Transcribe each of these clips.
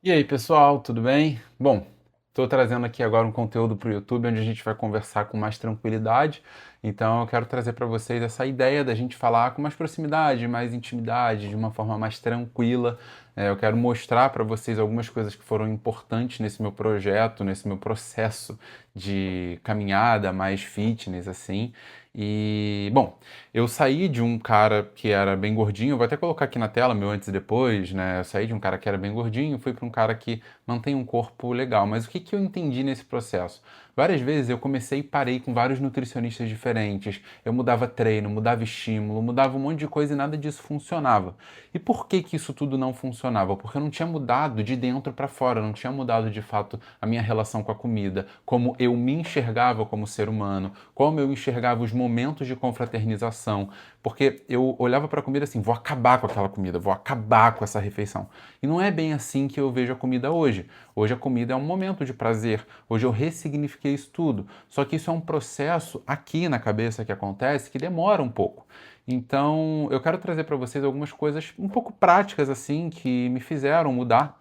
E aí, pessoal, tudo bem? Bom, estou trazendo aqui agora um conteúdo para o YouTube onde a gente vai conversar com mais tranquilidade. Então, eu quero trazer para vocês essa ideia da gente falar com mais proximidade, mais intimidade, de uma forma mais tranquila. Eu quero mostrar para vocês algumas coisas que foram importantes nesse meu projeto, nesse meu processo de caminhada mais fitness, assim. E, bom, eu saí de um cara que era bem gordinho, vou até colocar aqui na tela meu antes e depois, né? Eu saí de um cara que era bem gordinho, fui para um cara que mantém um corpo legal. Mas o que que eu entendi nesse processo? Várias vezes eu comecei e parei com vários nutricionistas diferentes. Eu mudava treino, mudava estímulo, mudava um monte de coisa e nada disso funcionava. E por que que isso tudo não funcionava? Porque eu não tinha mudado de dentro para fora, eu não tinha mudado de fato a minha relação com a comida, como eu me enxergava como ser humano, como eu enxergava os momentos de confraternização, porque eu olhava para a comida assim, vou acabar com aquela comida, vou acabar com essa refeição. E não é bem assim que eu vejo a comida hoje. Hoje a comida é um momento de prazer. Hoje eu ressignifiquei isso tudo. Só que isso é um processo aqui na cabeça que acontece que demora um pouco. Então, eu quero trazer para vocês algumas coisas um pouco práticas assim que me fizeram mudar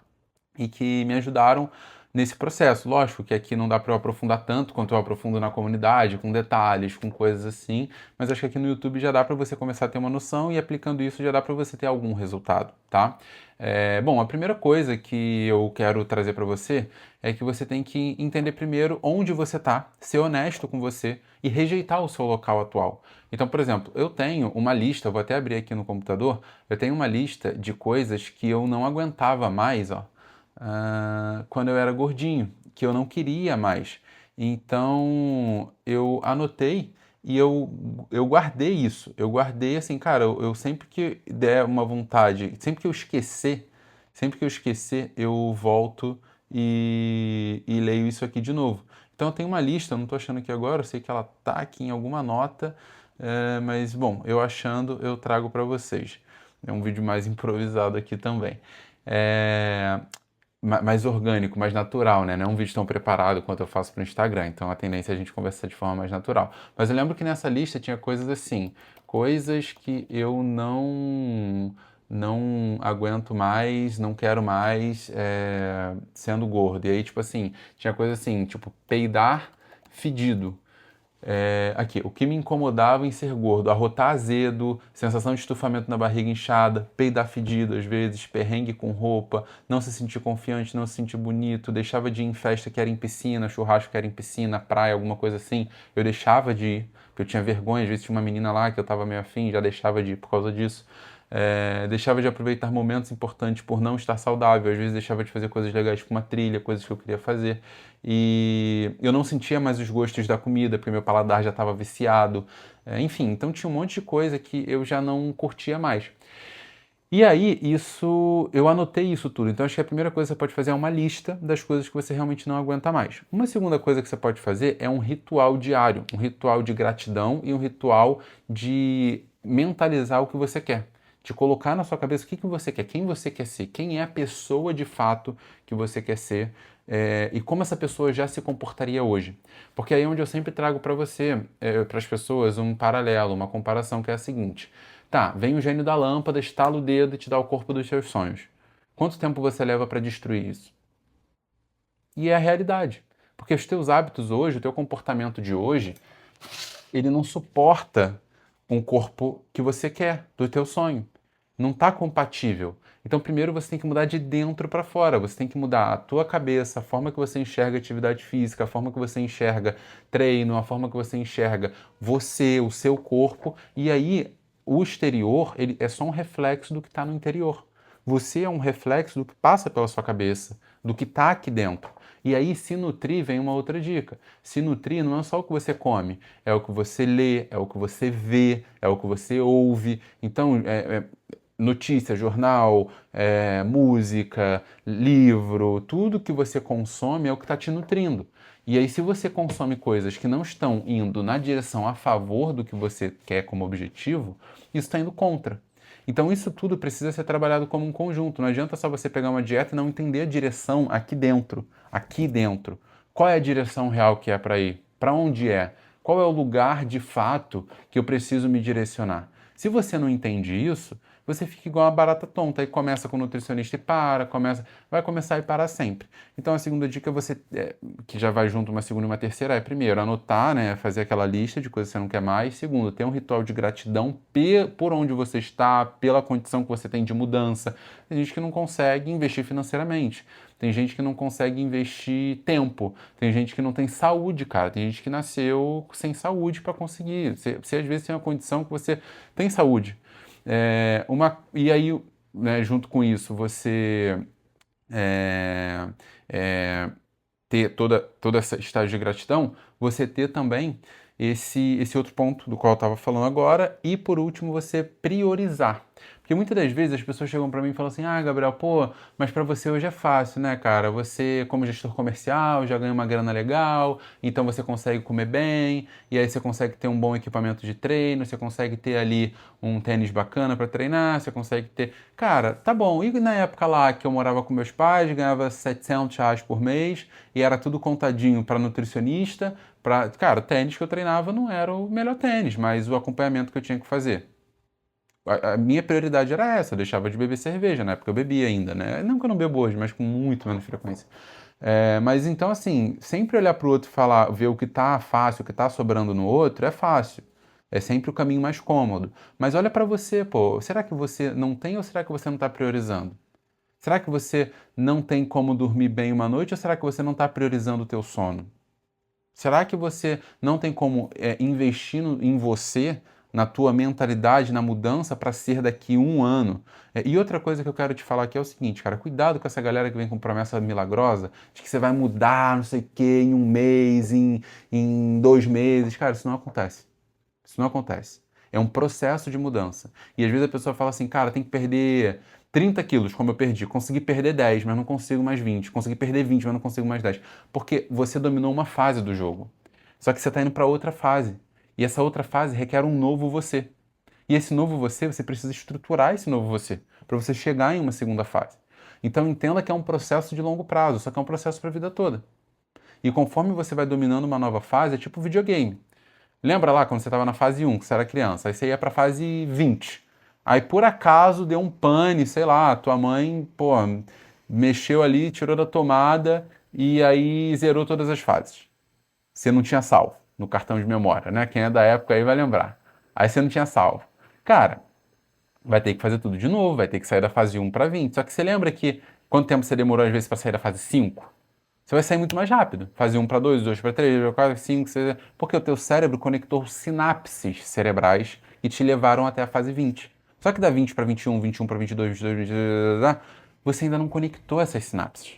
e que me ajudaram nesse processo. Lógico que aqui não dá para eu aprofundar tanto quanto eu aprofundo na comunidade, com detalhes, com coisas assim, mas acho que aqui no YouTube já dá para você começar a ter uma noção e aplicando isso já dá para você ter algum resultado, tá? Bom, a primeira coisa que eu quero trazer para você é que você tem que entender primeiro onde você está, ser honesto com você e rejeitar o seu local atual. Então, por exemplo, eu tenho uma lista, vou até abrir aqui no computador, eu tenho uma lista de coisas que eu não aguentava mais, ó, quando eu era gordinho, que eu não queria mais. Então eu anotei e eu guardei isso. Eu guardei assim, cara, eu sempre que der uma vontade, sempre que eu esquecer, eu volto e leio isso aqui de novo. Então eu tenho uma lista, eu não estou achando aqui agora, eu sei que ela tá aqui em alguma nota, mas bom, eu achando, eu trago para vocês. É um vídeo mais improvisado aqui também. É, mais orgânico, mais natural, né? Não é um vídeo tão preparado quanto eu faço para o Instagram. Então a tendência é a gente conversar de forma mais natural. Mas eu lembro que nessa lista tinha coisas assim, coisas que eu não aguento mais, não quero mais sendo gordo. E aí, tipo assim, tinha coisa assim, tipo, peidar fedido. Aqui, o que me incomodava em ser gordo, arrotar azedo, sensação de estufamento na barriga inchada, peidar fedido às vezes, perrengue com roupa, não se sentir confiante, não se sentir bonito, deixava de ir em festa que era em piscina, churrasco que era em piscina, praia, alguma coisa assim, eu deixava de ir, porque eu tinha vergonha, às vezes tinha uma menina lá que eu tava meio afim, já deixava de ir por causa disso. Deixava de aproveitar momentos importantes por não estar saudável, às vezes deixava de fazer coisas legais, tipo uma trilha, coisas que eu queria fazer. E eu não sentia mais os gostos da comida, porque meu paladar já estava viciado. Enfim, então tinha um monte de coisa que eu já não curtia mais. E aí, eu anotei isso tudo. Então, acho que a primeira coisa que você pode fazer é uma lista das coisas que você realmente não aguenta mais. Uma segunda coisa que você pode fazer é um ritual diário, um ritual de gratidão e um ritual de mentalizar o que você quer. De colocar na sua cabeça o que você quer, quem você quer ser, quem é a pessoa de fato que você quer ser, e como essa pessoa já se comportaria hoje. Porque aí é onde eu sempre trago para você, para as pessoas, um paralelo, uma comparação que é a seguinte. Tá, vem o gênio da lâmpada, estala o dedo e te dá o corpo dos seus sonhos. Quanto tempo você leva para destruir isso? E é a realidade. Porque os teus hábitos hoje, o teu comportamento de hoje, ele não suporta um corpo que você quer, do teu sonho. Não está compatível. Então, primeiro você tem que mudar de dentro para fora. Você tem que mudar a tua cabeça, a forma que você enxerga atividade física, a forma que você enxerga treino, a forma que você enxerga você, o seu corpo. E aí, o exterior, ele é só um reflexo do que está no interior. Você é um reflexo do que passa pela sua cabeça, do que está aqui dentro. E aí, se nutrir, vem uma outra dica. Se nutrir não é só o que você come, é o que você lê, é o que você vê, é o que você ouve. Então, notícia, jornal, música, livro, tudo que você consome é o que está te nutrindo. E aí, se você consome coisas que não estão indo na direção a favor do que você quer como objetivo, isso está indo contra. Então, isso tudo precisa ser trabalhado como um conjunto. Não adianta só você pegar uma dieta e não entender a direção aqui dentro. Aqui dentro. Qual é a direção real que é para ir? Para onde é? Qual é o lugar de fato que eu preciso me direcionar? Se você não entende isso, você fica igual uma barata tonta. Aí começa com o nutricionista e para, vai começar e parar sempre. Então a segunda dica é você, que já vai junto uma segunda e uma terceira, é primeiro anotar, né, fazer aquela lista de coisas que você não quer mais. Segundo, ter um ritual de gratidão por onde você está, pela condição que você tem de mudança. Tem gente que não consegue investir financeiramente. Tem gente que não consegue investir tempo. Tem gente que não tem saúde, cara. Tem gente que nasceu sem saúde para conseguir. Você às vezes tem uma condição que você tem saúde. E aí, né, junto com isso, você é, é, ter toda essa estágio de gratidão, você ter também esse outro ponto do qual eu estava falando agora, e por último, você priorizar. Porque muitas das vezes as pessoas chegam para mim e falam assim: ah, Gabriel, pô, mas para você hoje é fácil, né, cara? Você, como gestor comercial, já ganha uma grana legal, então você consegue comer bem, e aí você consegue ter um bom equipamento de treino, você consegue ter ali um tênis bacana para treinar, você consegue ter. Cara, tá bom. E na época lá que eu morava com meus pais, ganhava R$ 700 por mês, e era tudo contadinho para nutricionista. Cara, o tênis que eu treinava não era o melhor tênis, mas o acompanhamento que eu tinha que fazer. A minha prioridade era essa, eu deixava de beber cerveja, na época eu bebia ainda, né? Não que eu não bebo hoje, mas com muito menos frequência. Mas então, assim, sempre olhar para o outro e falar, ver o que tá fácil, o que tá sobrando no outro, é fácil. É sempre o caminho mais cômodo. Mas olha para você, pô, será que você não tem ou será que você não está priorizando? Será que você não tem como dormir bem uma noite ou será que você não está priorizando o teu sono? Será que você não tem como investir em você, na tua mentalidade, na mudança para ser daqui um ano? E outra coisa que eu quero te falar aqui é o seguinte, cara, cuidado com essa galera que vem com promessa milagrosa de que você vai mudar, não sei o quê, em um mês, em 2 meses. Cara, isso não acontece. Isso não acontece. É um processo de mudança. E às vezes a pessoa fala assim, cara, tem que perder 30 quilos, como eu perdi. Consegui perder 10, mas não consigo mais 20. Consegui perder 20, mas não consigo mais 10. Porque você dominou uma fase do jogo. Só que você está indo para outra fase. E essa outra fase requer um novo você. E esse novo você, você precisa estruturar esse novo você, para você chegar em uma segunda fase. Então entenda que é um processo de longo prazo, só que é um processo para a vida toda. E conforme você vai dominando uma nova fase, é tipo videogame. Lembra lá quando você estava na fase 1, que você era criança? Aí você ia para a fase 20. Aí por acaso deu um pane, sei lá, tua mãe, pô, mexeu ali, tirou da tomada e aí zerou todas as fases. Você não tinha salvo no cartão de memória, né? Quem é da época aí vai lembrar. Aí você não tinha salvo. Cara, vai ter que fazer tudo de novo, vai ter que sair da fase 1 para 20. Só que você lembra que quanto tempo você demorou às vezes para sair da fase 5? Você vai sair muito mais rápido. Fase 1 para 2, 2 para 3, 4, 5, 6. Porque o teu cérebro conectou sinapses cerebrais e te levaram até a fase 20. Só que da 20 para 21, 21 para 22, 22, 22, você ainda não conectou essas sinapses.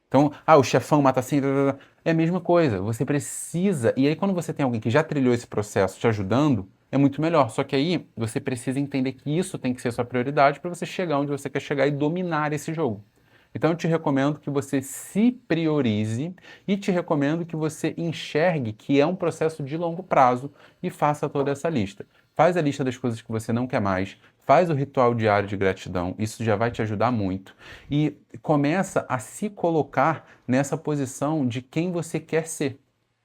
Então, o chefão mata assim, é a mesma coisa. Você precisa. E aí, quando você tem alguém que já trilhou esse processo te ajudando, é muito melhor. Só que aí você precisa entender que isso tem que ser sua prioridade para você chegar onde você quer chegar e dominar esse jogo. Então, eu te recomendo que você se priorize e te recomendo que você enxergue que é um processo de longo prazo e faça toda essa lista. Faz a lista das coisas que você não quer mais, faz o ritual diário de gratidão, isso já vai te ajudar muito. E começa a se colocar nessa posição de quem você quer ser.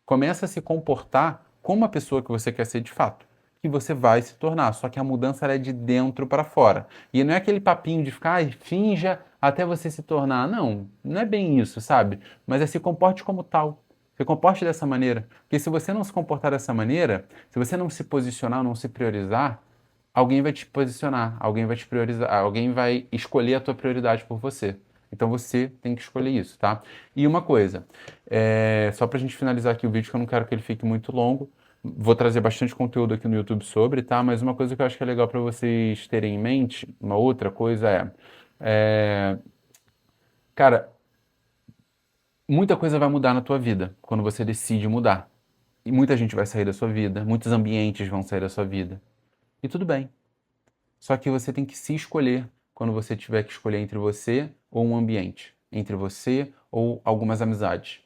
Começa a se comportar como a pessoa que você quer ser de fato. Que você vai se tornar, só que a mudança ela é de dentro para fora. E não é aquele papinho de ficar, finja até você se tornar. Não, não é bem isso, sabe? Mas é se comporte como tal. Se comporte dessa maneira. Porque se você não se comportar dessa maneira, se você não se posicionar, não se priorizar, alguém vai te posicionar, alguém vai te priorizar, alguém vai escolher a tua prioridade por você. Então você tem que escolher isso, tá? E uma coisa, só pra gente finalizar aqui o vídeo, que eu não quero que ele fique muito longo, vou trazer bastante conteúdo aqui no YouTube sobre, tá? Mas uma coisa que eu acho que é legal para vocês terem em mente, uma outra coisa é, cara, muita coisa vai mudar na tua vida quando você decide mudar. E muita gente vai sair da sua vida, muitos ambientes vão sair da sua vida. E tudo bem. Só que você tem que se escolher quando você tiver que escolher entre você ou um ambiente, entre você ou algumas amizades.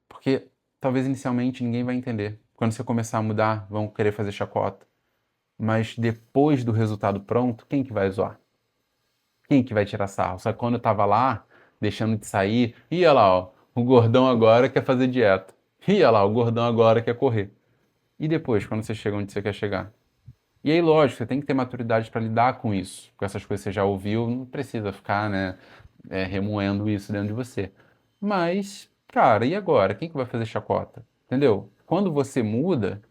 Porque talvez inicialmente ninguém vai entender. Quando você começar a mudar, vão querer fazer chacota. Mas depois do resultado pronto, quem que vai zoar? Quem que vai tirar sarro? Só que quando eu tava lá, deixando de sair, ia lá, ó, o gordão agora quer fazer dieta. Ia lá, o gordão agora quer correr. E depois, quando você chega onde você quer chegar? E aí, lógico, você tem que ter maturidade para lidar com isso. Com essas coisas que você já ouviu, não precisa ficar, né, remoendo isso dentro de você. Mas, cara, e agora? Quem que vai fazer chacota? Entendeu? Quando você muda,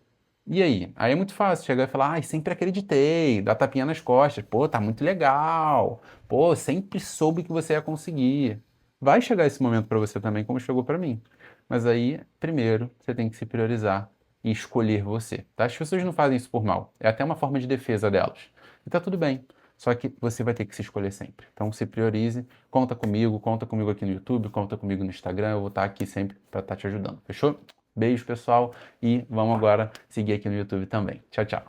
e aí? Aí é muito fácil chegar e falar, ai, sempre acreditei, dar tapinha nas costas, pô, tá muito legal, pô, sempre soube que você ia conseguir. Vai chegar esse momento para você também, como chegou para mim. Mas aí, primeiro, você tem que se priorizar e escolher você, tá? As pessoas não fazem isso por mal, é até uma forma de defesa delas. E tá tudo bem, só que você vai ter que se escolher sempre. Então se priorize, conta comigo aqui no YouTube, conta comigo no Instagram, eu vou estar aqui sempre para estar te ajudando, fechou? Beijo, pessoal, e vamos agora seguir aqui no YouTube também. Tchau, tchau.